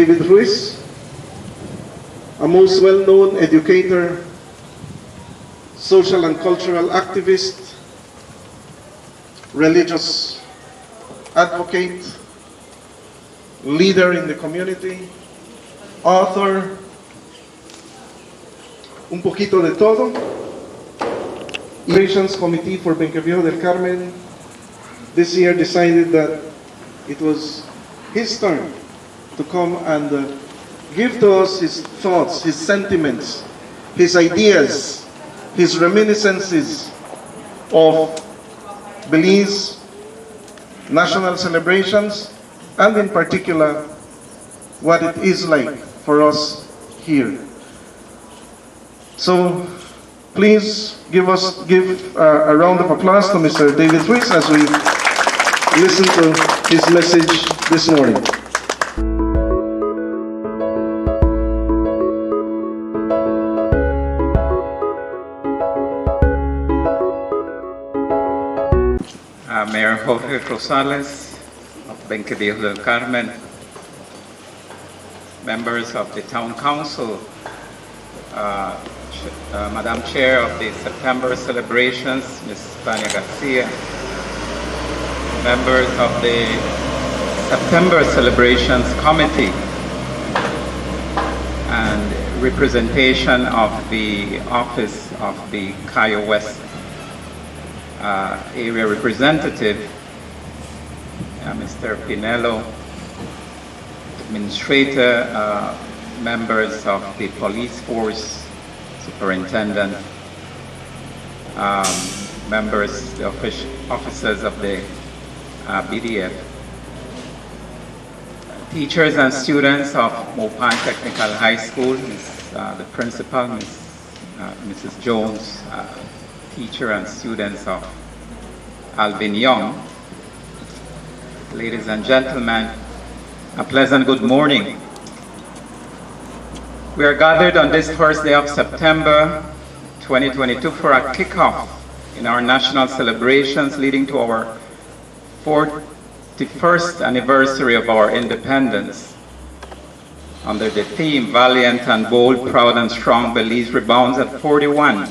David Ruiz, a most well-known educator, social and cultural activist, religious advocate, leader in the community, author, un poquito de todo. Elections Committee for Benque Viejo del Carmen this year decided that it was his turn to come and give to us his thoughts, his sentiments, his ideas, his reminiscences of Belize national celebrations, and in particular, what it is like for us here. So, please give a round of applause to Mr. David Ruiz as we listen to his message this morning. Mayor Jorge Rosales of Benque Viejo del Carmen, members of the Town Council, Madam Chair of the September celebrations, Ms. Tania Garcia, members of the September celebrations committee, and representation of the office of the Cayo West area representative, Mr. Pinello, administrator, members of the police force, superintendent, members, the officers of the BDF, teachers and students of Mopan Technical High School, the principal, Mrs. Jones, teacher and students of Alvin Young. Ladies and gentlemen, a pleasant good morning. We are gathered on this first day of September 2022 for a kickoff in our national celebrations leading to our 41st anniversary of our independence. Under the theme, Valiant and Bold, Proud and Strong, Belize rebounds at 41.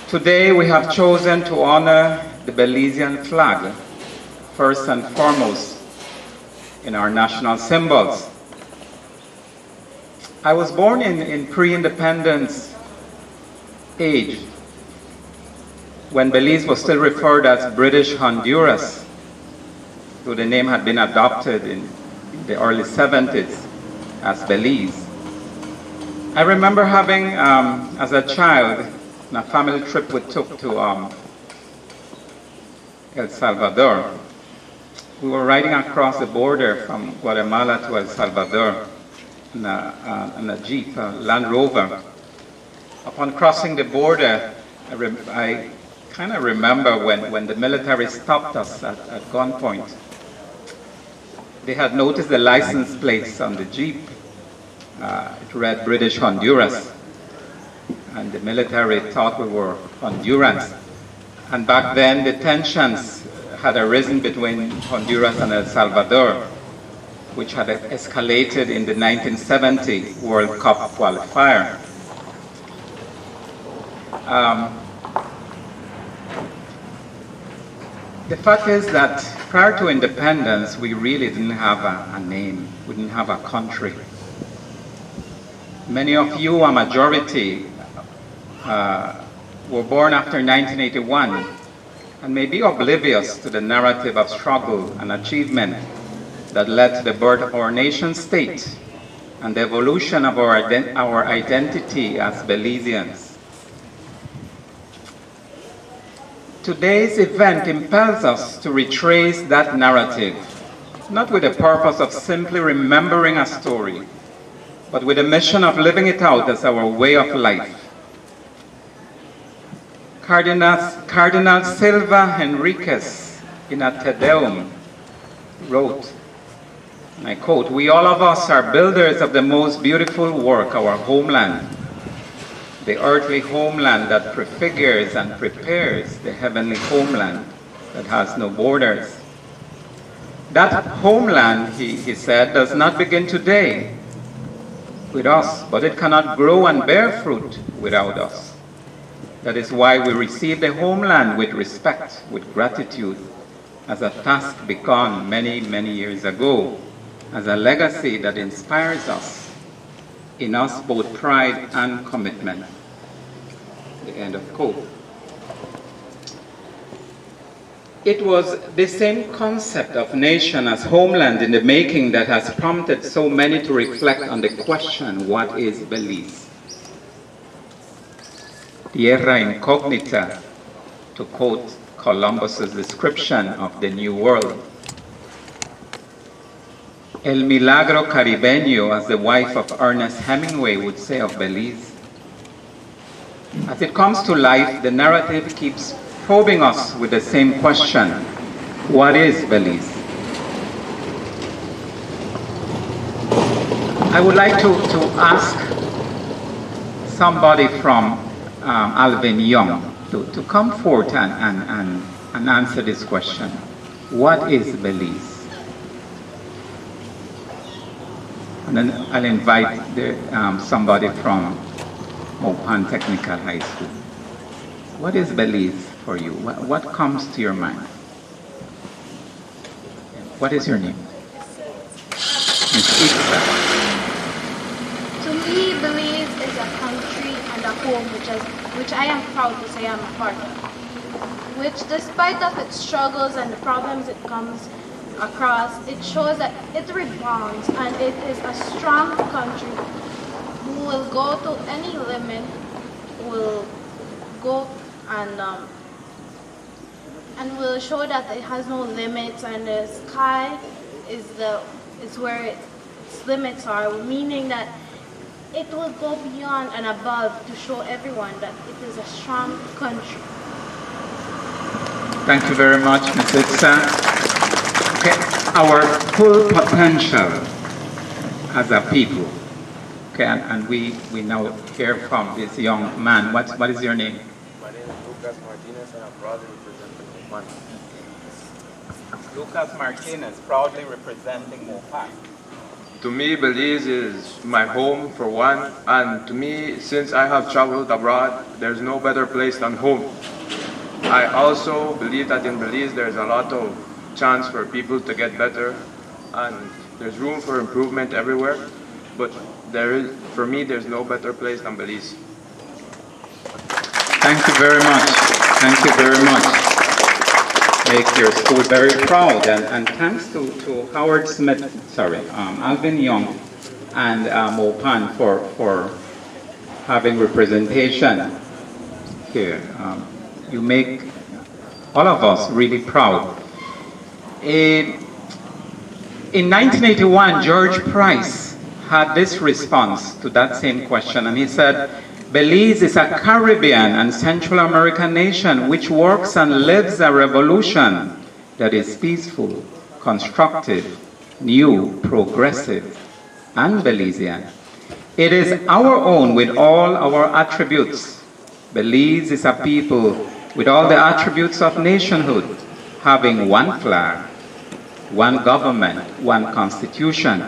Today we have chosen to honor the Belizean flag, first and foremost in our national symbols. I was born in pre-independence age, when Belize was still referred as British Honduras, though the name had been adopted in the early 70s as Belize. I remember having, as a child, a family trip we took to El Salvador. We were riding across the border from Guatemala to El Salvador in a Jeep, a Land Rover. Upon crossing the border, I kind of remember when the military stopped us at gunpoint. They had noticed the license plates on the Jeep. It read British Honduras. And the military thought we were Hondurans. And back then, the tensions had arisen between Honduras and El Salvador, which had escalated in the 1970 World Cup qualifier. The fact is that prior to independence, we really didn't have a name, we didn't have a country. Many of you, a majority, were born after 1981 and may be oblivious to the narrative of struggle and achievement that led to the birth of our nation state and the evolution of our identity as Belizeans. Today's event impels us to retrace that narrative, not with the purpose of simply remembering a story, but with the mission of living it out as our way of life. Cardinal Silva Henriquez in a Te Deum wrote, and I quote, "We all of us are builders of the most beautiful work, our homeland, the earthly homeland that prefigures and prepares the heavenly homeland that has no borders. That homeland, he said, does not begin today with us, but it cannot grow and bear fruit without us. That is why we receive the homeland with respect, with gratitude, as a task begun many, many years ago, as a legacy that inspires us, in us both pride and commitment. The end of quote. It was the same concept of nation as homeland in the making that has prompted so many to reflect on the question, what is Belize? Tierra incognita, to quote Columbus's description of the New World. El milagro caribeño, as the wife of Ernest Hemingway would say of Belize. As it comes to life, the narrative keeps probing us with the same question, what is Belize? I would like to ask somebody from Alvin Young to come forth and answer this question. What is Belize? And then I'll invite somebody from Mopan Technical High School. What is Belize for you? What comes to your mind? What is your name? Miss Itza. To me, Belize is a country and a home which I am proud to say I'm a part of. Which, despite of its struggles and the problems it comes across, it shows that it rebounds and it is a strong country who will go to any limit, will go and will show that it has no limits, and the sky is where its limits are, meaning that it will go beyond and above to show everyone that it is a strong country. Thank you very much, Ms. Itza. Okay, our full potential as a people. Okay, and we now hear from this young man. What is your name? My name is Lucas Martinez, and I'm proudly representing Mopan. Lucas Martinez, proudly representing Mopan. To me, Belize is my home for one, and to me, since I have traveled abroad, there's no better place than home. I also believe that in Belize there's a lot of chance for people to get better, and there's room for improvement everywhere, but for me, there's no better place than Belize. Thank you very much. Thank you very much. Make your school very proud, and thanks to Howard Smith, Alvin Young and Mopan for having representation here. You make all of us really proud. In 1981, George Price had this response to that same question, and he said, Belize is a Caribbean and Central American nation which works and lives a revolution that is peaceful, constructive, new, progressive, and Belizean. It is our own with all our attributes. Belize is a people with all the attributes of nationhood, having one flag, one government, one constitution.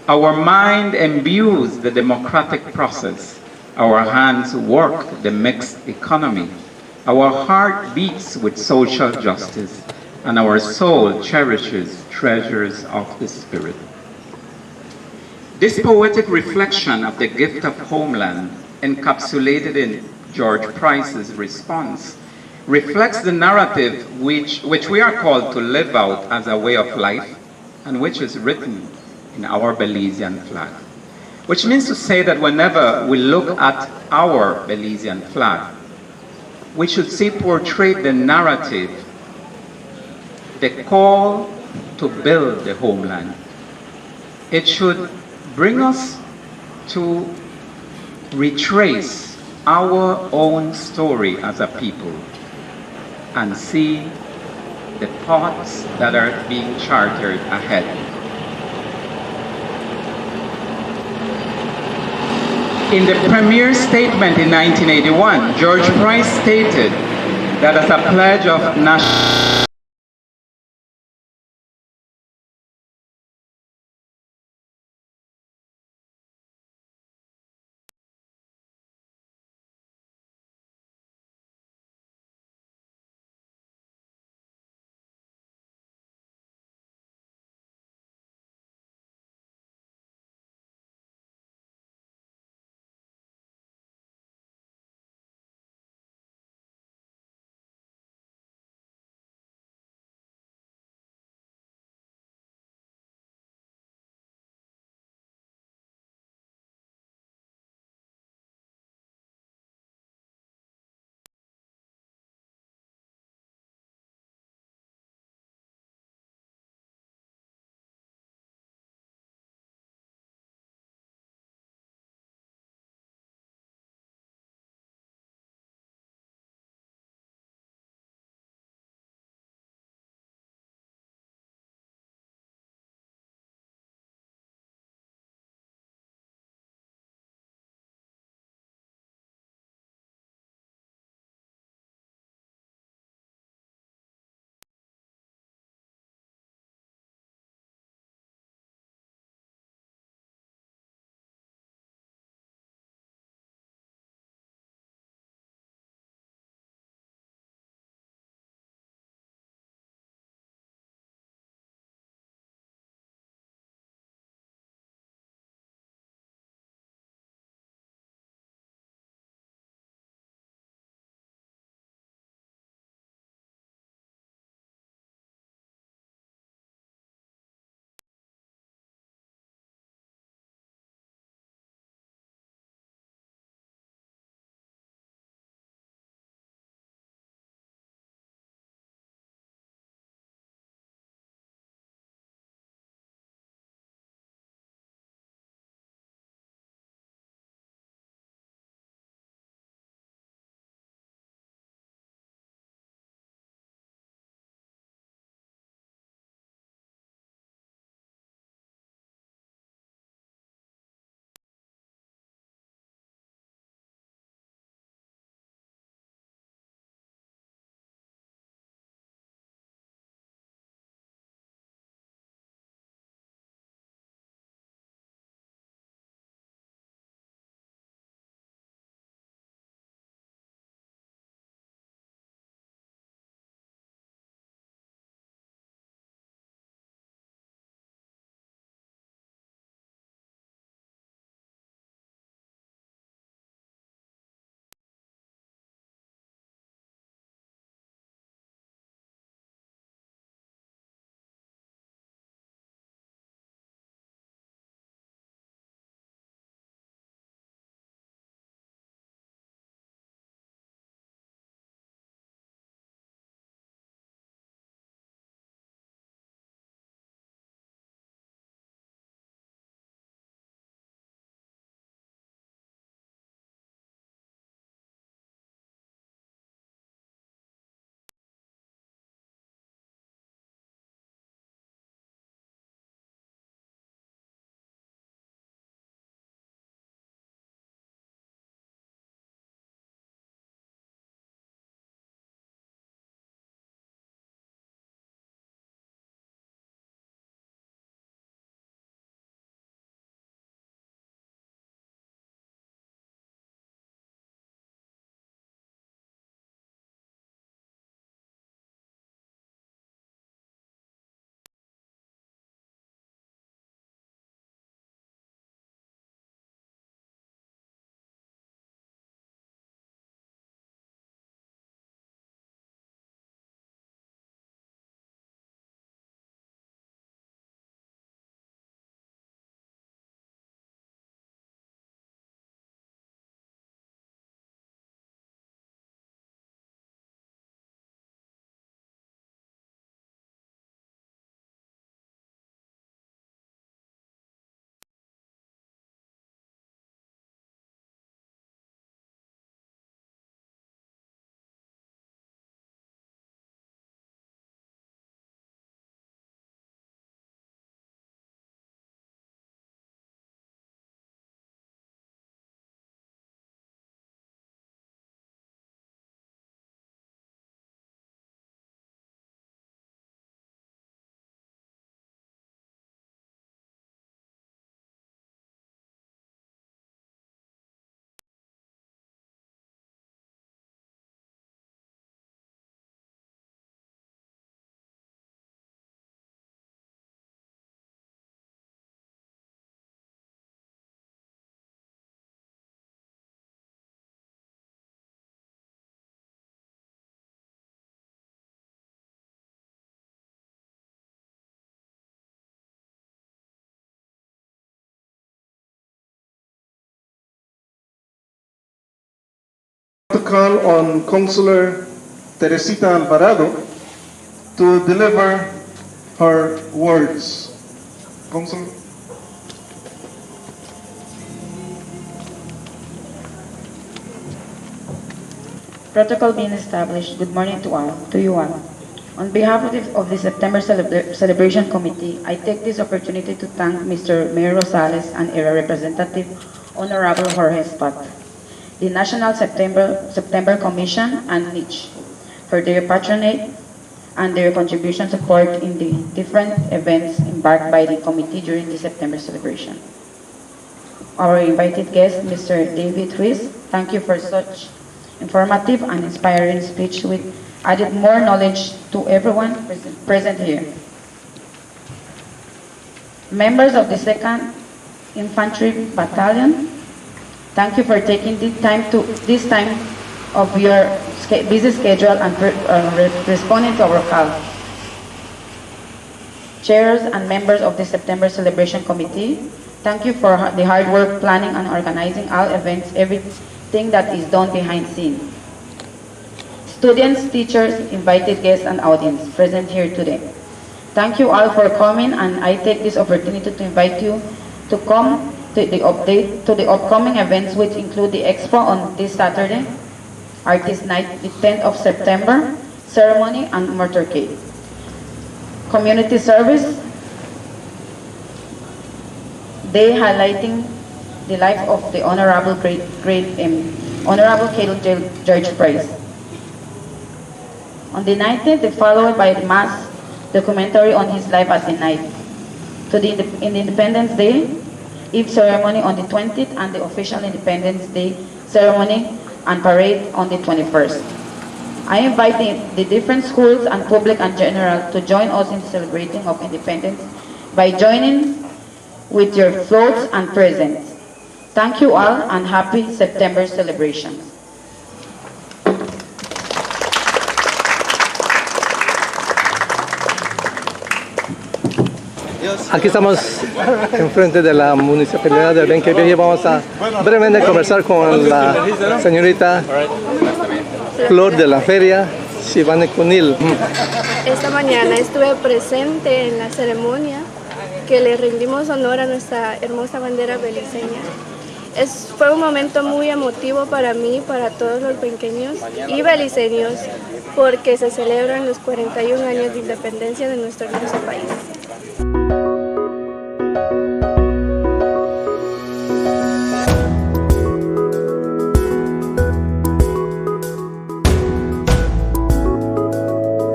Our mind imbues the democratic process. Our hands work the mixed economy. Our heart beats with social justice, and our soul cherishes treasures of the spirit. This poetic reflection of the gift of homeland, encapsulated in George Price's response, reflects the narrative which we are called to live out as a way of life, and which is written in our Belizean flag. Which means to say that whenever we look at our Belizean flag, we should see portrayed the narrative, the call to build the homeland. It should bring us to retrace our own story as a people and see the paths that are being chartered ahead. In the premier statement in 1981, George Price stated that as a pledge of national to call on Consular Teresita Alvarado to deliver her words. Consul. Protocol being established. Good morning to you all. On behalf of the September Celebration Committee, I take this opportunity to thank Mr. Mayor Rosales and Area Representative Honorable Jorge Spat, the National September Commission, and NICH for their patronage and their contribution support in the different events embarked by the committee during the September celebration. Our invited guest, Mr. David Ruiz, thank you for such informative and inspiring speech which added more knowledge to everyone present here. Members of the 2nd Infantry Battalion, thank you for taking this time of your busy schedule and responding to our call. Chairs and members of the September Celebration Committee, thank you for the hard work planning and organizing all events, everything that is done behind scenes. Students, teachers, invited guests, and audience present here today, thank you all for coming, and I take this opportunity to invite you to come to the upcoming events, which include the Expo on this Saturday, Artist Night, the 10th of September, ceremony and motorcade, community service day highlighting the life of the Honorable Honorable George Price. On the 19th, followed by the mass documentary on his life at the night. To the Independence Day Eve ceremony on the 20th and the official Independence Day ceremony and parade on the 21st. I invite the different schools and public and general to join us in celebrating of independence by joining with your floats and presents. Thank you all and happy September celebrations. Aquí estamos enfrente de la municipalidad de Benque Viejo y vamos a brevemente conversar con la señorita Flor de la Feria, Shivane Kunil. Esta mañana estuve presente en la ceremonia que le rendimos honor a nuestra hermosa bandera beliceña. Fue un momento muy emotivo para mí, para todos los benqueños y beliceños, porque se celebran los 41 años de independencia de nuestro hermoso país.